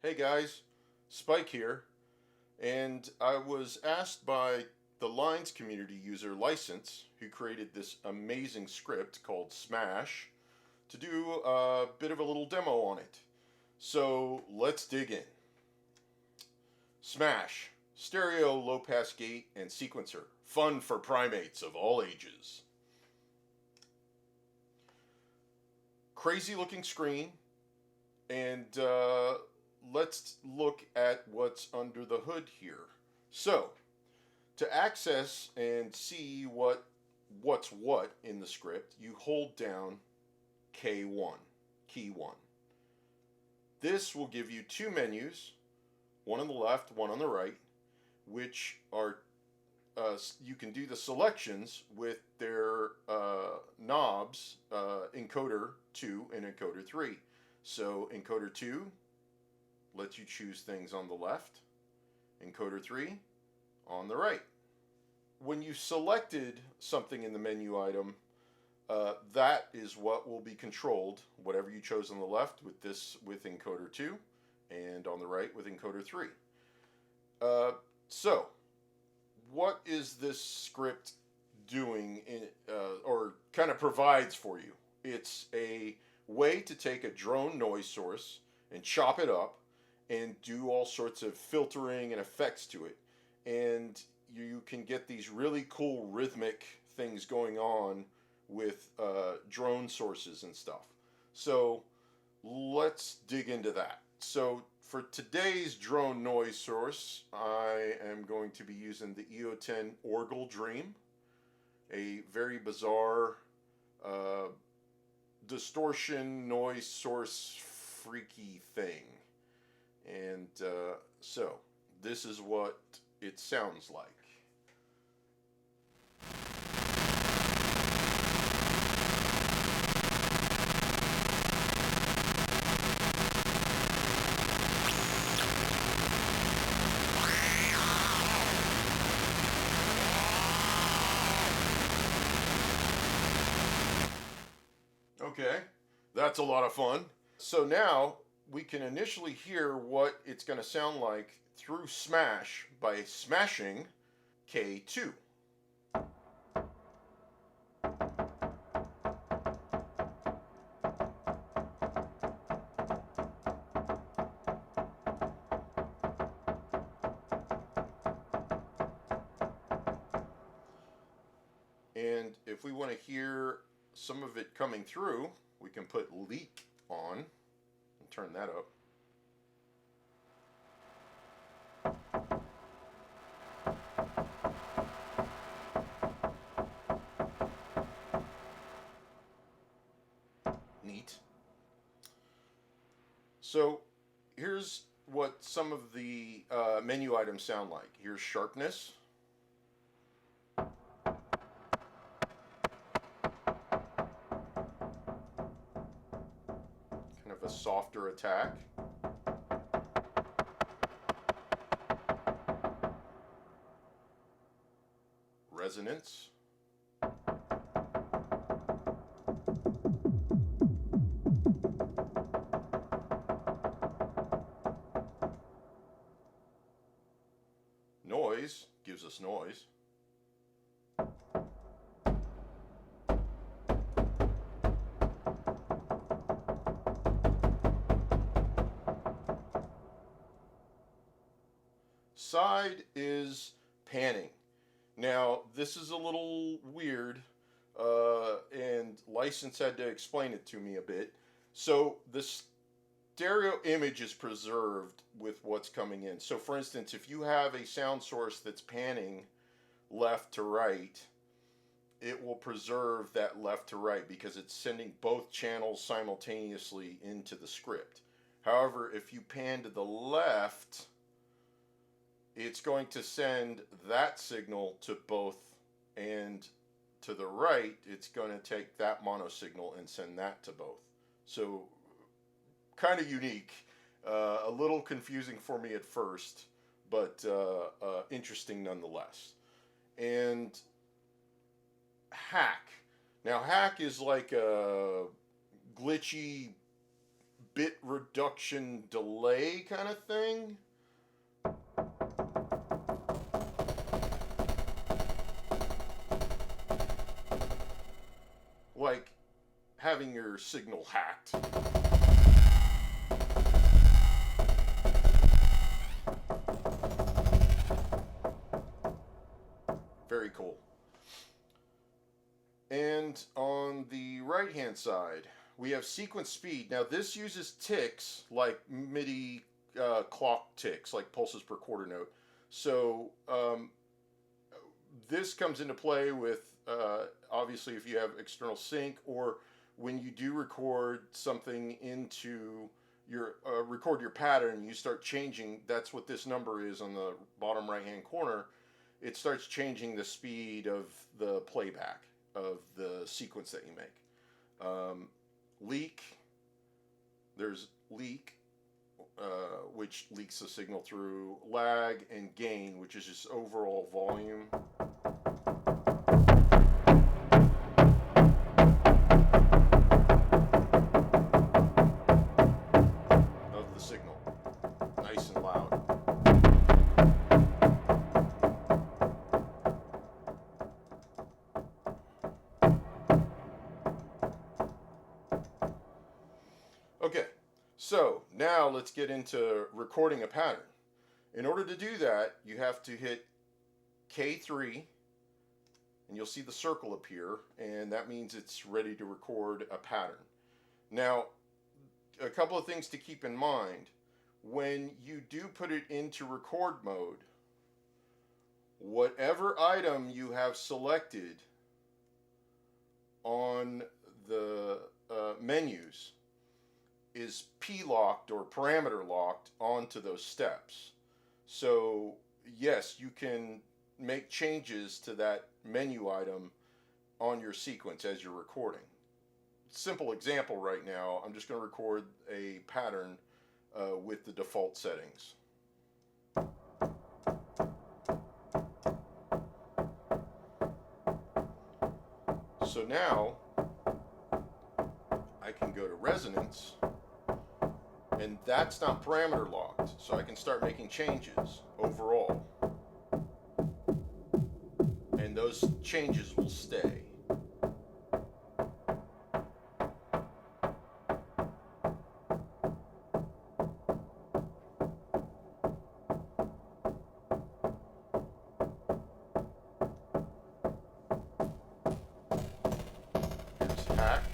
Hey guys, Spike here, and I was asked by the Lines community user License, who created this amazing script called Smash, to do a bit of a little demo on it. So let's dig in. Smash, stereo low pass gate and sequencer, fun for primates of all ages. Crazy looking screen, and let's look at what's under the hood here. So, to access and see what's what in the script, you hold down K1, key 1. This will give you two menus, one on the left, one on the right, which are you can do the selections with their knobs, encoder 2 and encoder 3. So encoder 2 lets you choose things on the left, encoder 3 on the right. When you selected something in the menu item, that is what will be controlled, whatever you chose on the left with encoder 2 and on the right with encoder 3. So what is this script doing or kind of provides for you? It's a way to take a drone noise source and chop it up and do all sorts of filtering and effects to it. And you can get these really cool rhythmic things going on with drone sources and stuff. So let's dig into that. So for today's drone noise source, I am going to be using the EO10 Orgel Dream, a very bizarre distortion noise source freaky thing. And so this is what it sounds like. Okay, that's a lot of fun. So now we can initially hear what it's going to sound like through Smash by smashing K2. And if we want to hear some of it coming through, we can put leak on and turn that up. Neat. So here's what some of the menu items sound like. Here's sharpness. Kind of a softer attack. Resonance. Noise gives us noise. Side is panning. Now, this is a little weird, and License had to explain it to me a bit. So the stereo image is preserved with what's coming in. So for instance, if you have a sound source that's panning left to right, it will preserve that left to right because it's sending both channels simultaneously into the script. However, if you pan to the left, it's going to send that signal to both, and to the right, it's going to take that mono signal and send that to both. So kind of unique, a little confusing for me at first, but interesting nonetheless. And hack. Now, hack is like a glitchy bit reduction delay kind of thing. Like having your signal hacked. Very cool. And on the right hand side, we have sequence speed. Now this uses ticks like MIDI clock ticks, like pulses per quarter note. So this comes into play with obviously if you have external sync, or when you do record something into your record your pattern, you start changing. That's what this number is on the bottom right hand corner. It starts changing the speed of the playback of the sequence that you make. Leak, there's leak, which leaks the signal through. Lag, and gain, which is just overall volume. Of the signal. Nice and loud. Okay, so now let's get into recording a pattern. In order to do that, you have to hit K3, and you'll see the circle appear, and that means it's ready to record a pattern. Now, a couple of things to keep in mind. When you do put it into record mode, whatever item you have selected on the menus is P-locked or parameter locked onto those steps. So yes, you can make changes to that menu item on your sequence as you're recording. Simple example right now, I'm just going to record a pattern with the default settings. So now I can go to resonance, and that's not parameter locked, so I can start making changes overall, and those changes will stay. Here's hack.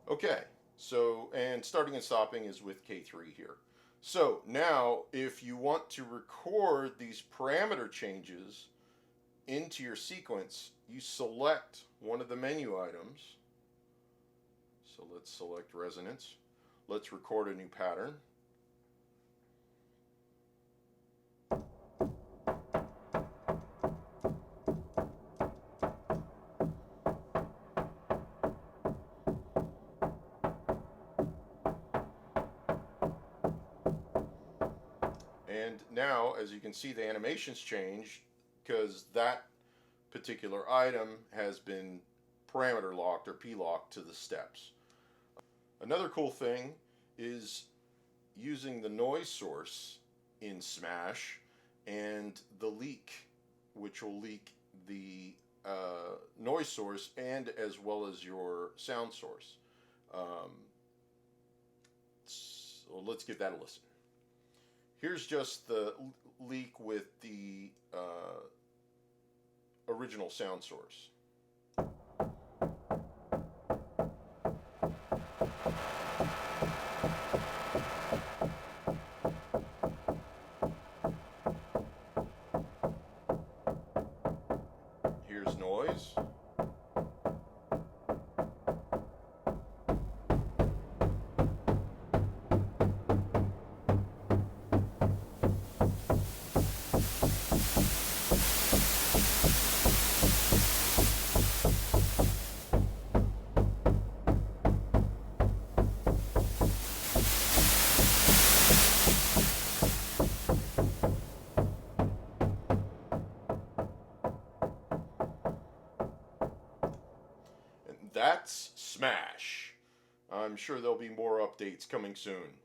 Okay, so, and starting and stopping is with K3 here. So now, if you want to record these parameter changes into your sequence, you select one of the menu items. So let's select resonance. Let's record a new pattern. And now, as you can see, the animations change because that particular item has been parameter locked or P-locked to the steps. Another cool thing is using the noise source in Smash and the leak, which will leak the noise source and as well as your sound source. So let's give that a listen. Here's just the leak with the original sound source. Here's noise. that's Smash. I'm sure there'll be more updates coming soon.